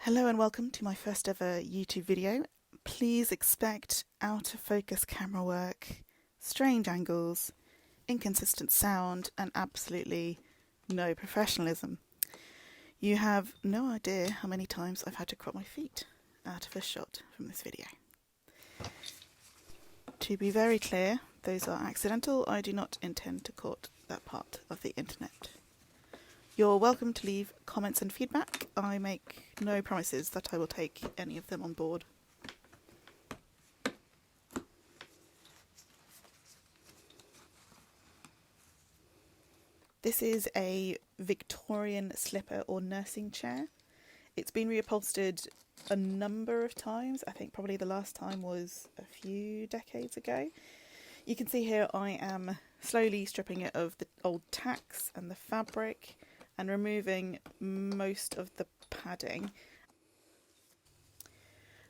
Hello and welcome to my first ever YouTube video. Please expect out of focus camera work, strange angles, inconsistent sound and absolutely no professionalism. You have no idea how many times I've had to crop my feet out of a shot from this video. To be very clear, those are accidental. I do not intend to cut that part of the internet. You're welcome to leave comments and feedback. I make no promises that I will take any of them on board. This is a Victorian slipper or nursing chair. It's been reupholstered a number of times. I think probably the last time was a few decades ago. You can see here I am slowly stripping it of the old tacks and the fabric and removing most of the padding.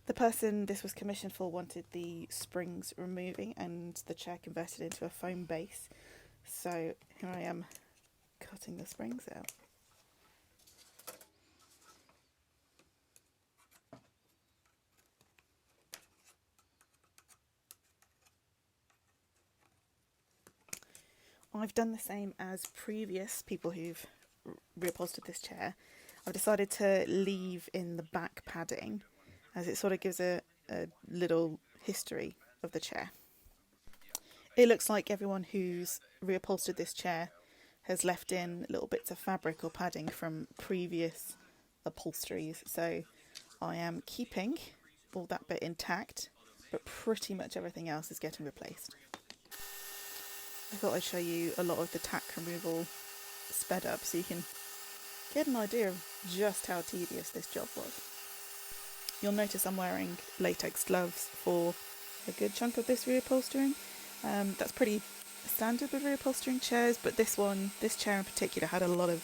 The person this was commissioned for wanted the springs removing and the chair converted into a foam base. So here I am cutting the springs out. I've done the same as previous people who've reupholstered this chair. I've decided to leave in the back padding as it sort of gives a little history of the chair. It looks like everyone who's reupholstered this chair has left in little bits of fabric or padding from previous upholsteries, so I am keeping all that bit intact, but pretty much everything else is getting replaced. I thought I'd show you a lot of the tack removal sped up so you can get an idea of just how tedious this job was. You'll notice I'm wearing latex gloves for a good chunk of this reupholstering. That's pretty standard with reupholstering chairs, but this chair in particular had a lot of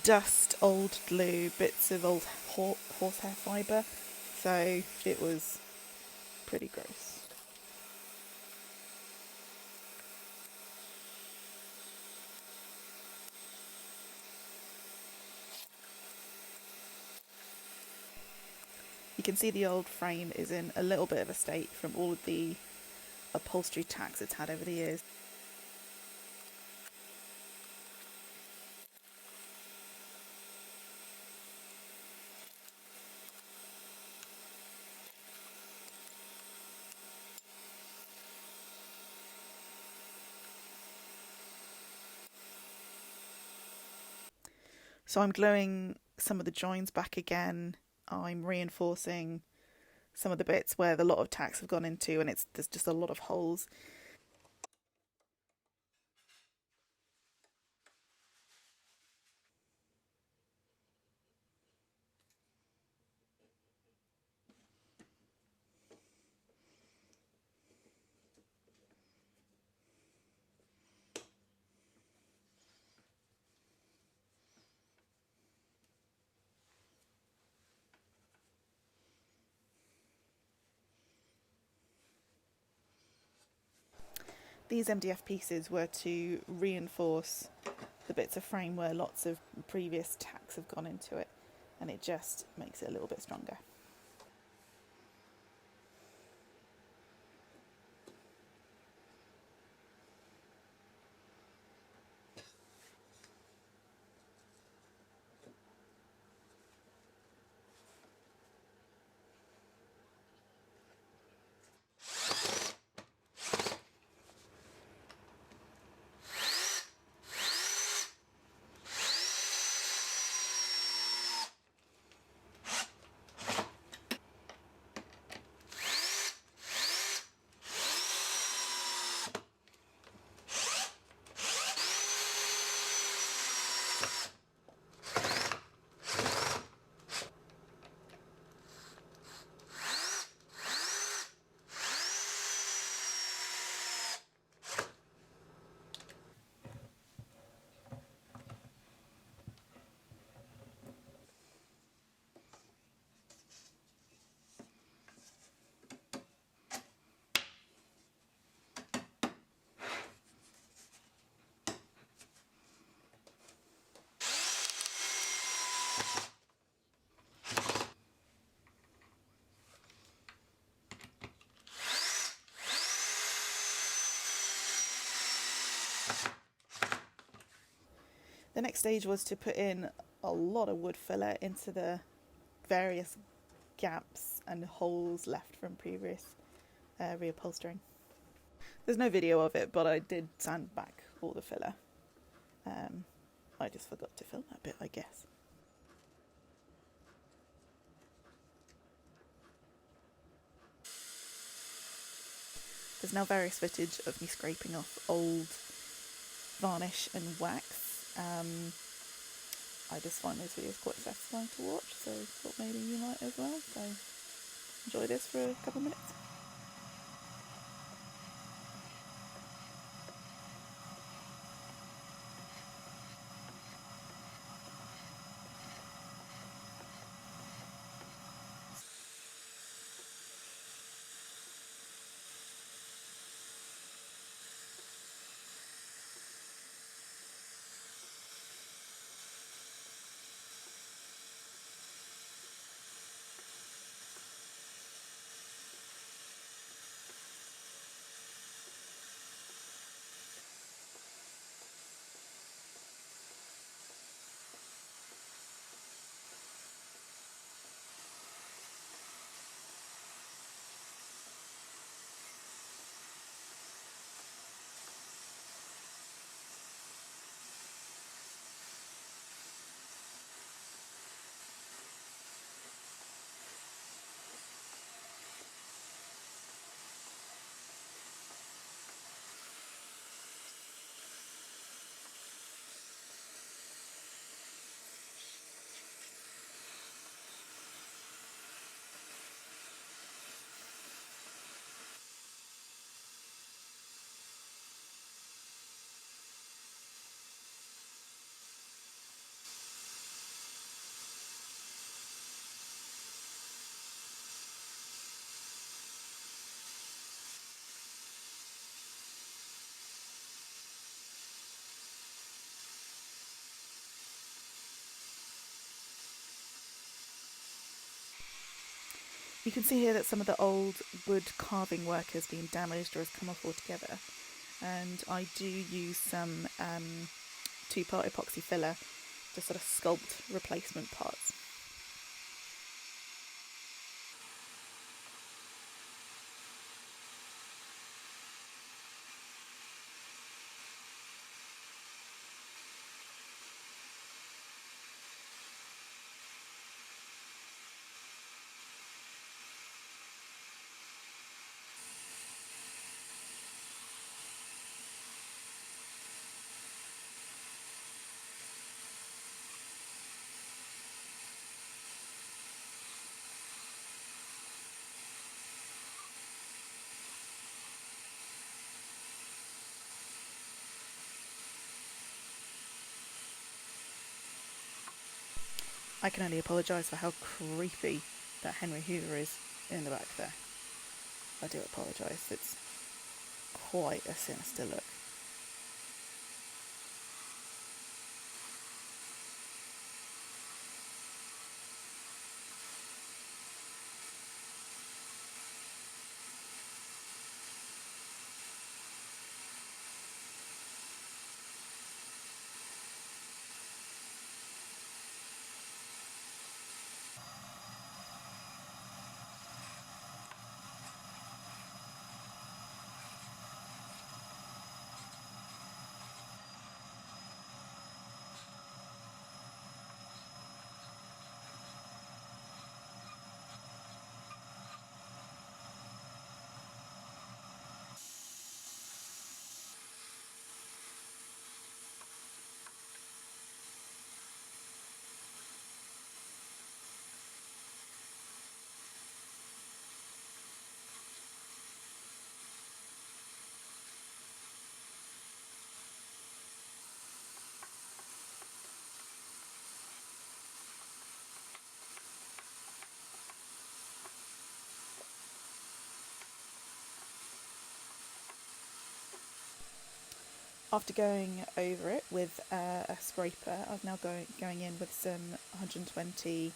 dust, old glue, bits of old horsehair fibre, so it was pretty gross. You can see the old frame is in a little bit of a state from all of the upholstery tacks it's had over the years. So I'm gluing some of the joins back again. I'm reinforcing some of the bits where a lot of tacks have gone into and there's just a lot of holes. These MDF pieces were to reinforce the bits of frame where lots of previous tacks have gone into it, and it just makes it a little bit stronger. The next stage was to put in a lot of wood filler into the various gaps and holes left from previous reupholstering. There's no video of it, but I did sand back all the filler. I just forgot to film that bit, I guess. There's now various footage of me scraping off old varnish and wax. I just find those videos quite satisfying to watch, so thought maybe you might as well. So enjoy this for a couple of minutes. You can see here that some of the old wood carving work has been damaged or has come off altogether. And I do use some 2-part epoxy filler to sort of sculpt replacement parts. I can only apologise for how creepy that Henry Hoover is in the back there. I do apologise, it's quite a sinister look. After going over it with a scraper, I've now going in with some 120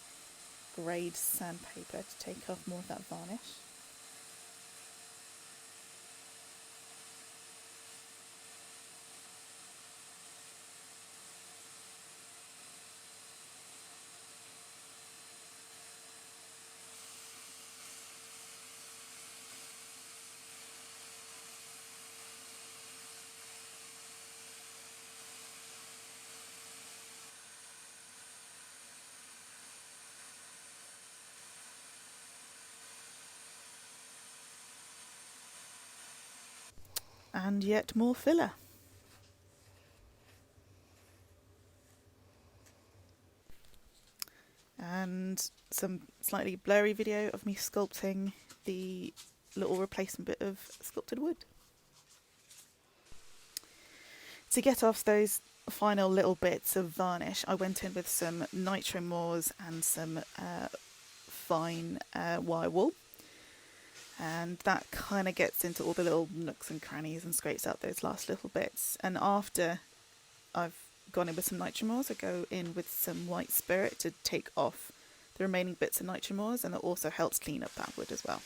grade sandpaper to take off more of that varnish. and yet more filler. And some slightly blurry video of me sculpting the little replacement bit of sculpted wood. To get off those final little bits of varnish, I went in with some nitro moors and some fine wire wool, and that kind of gets into all the little nooks and crannies and scrapes out those last little bits. And after I've gone in with some nitro moors, I go in with some white spirit to take off the remaining bits of nitro moors, and it also helps clean up that wood as well.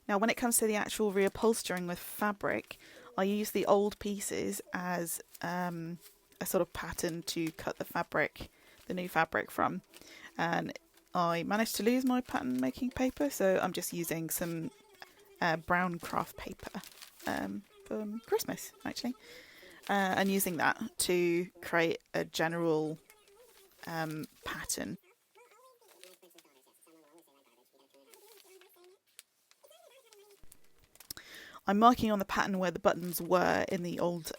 Now, when it comes to the actual reupholstering with fabric, I use the old pieces as a sort of pattern to cut the new fabric from. And I managed to lose my pattern making paper, so I'm just using some brown craft paper from Christmas, actually, and using that to create a general pattern. I'm marking on the pattern where the buttons were in the old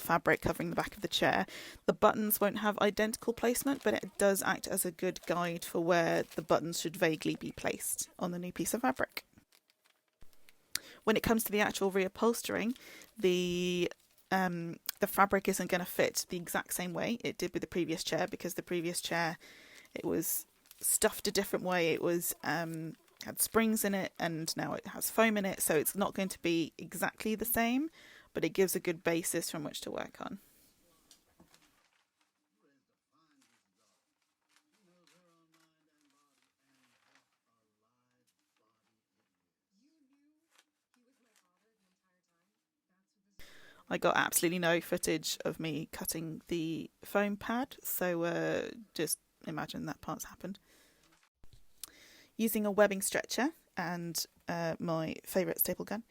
fabric covering the back of the chair. The buttons won't have identical placement, but it does act as a good guide for where the buttons should vaguely be placed on the new piece of fabric. When it comes to the actual reupholstering, the fabric isn't going to fit the exact same way it did with the previous chair, because the previous chair, it was stuffed a different way. It was had springs in it, and now it has foam in it, so it's not going to be exactly the same, but it gives a good basis from which to work on. I got absolutely no footage of me cutting the foam pad, so just imagine that part's happened. Using a webbing stretcher and my favourite staple gun,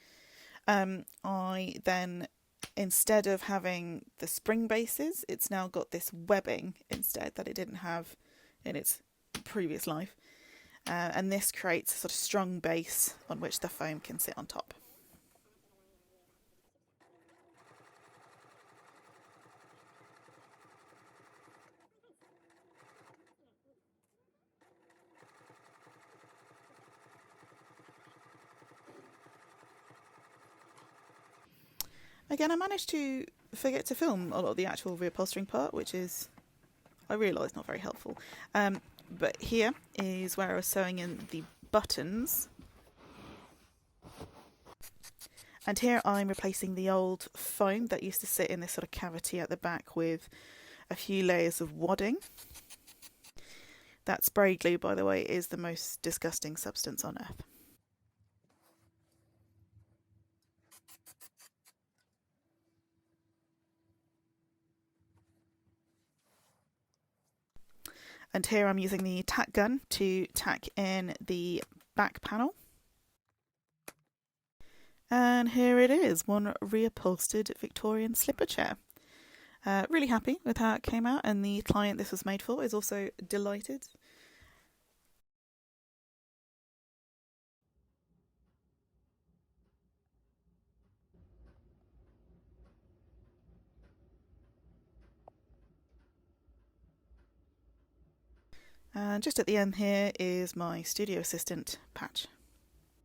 I then, instead of having the spring bases, it's now got this webbing instead that it didn't have in its previous life. And this creates a sort of strong base on which the foam can sit on top. Again, I managed to forget to film a lot of the actual reupholstering part, which is, I realise, not very helpful. But here is where I was sewing in the buttons. And here I'm replacing the old foam that used to sit in this sort of cavity at the back with a few layers of wadding. That spray glue, by the way, is the most disgusting substance on earth. And here I'm using the tack gun to tack in the back panel. And here it is, one reupholstered Victorian slipper chair. Really happy with how it came out, and the client this was made for is also delighted. And just at the end here is my studio assistant patch.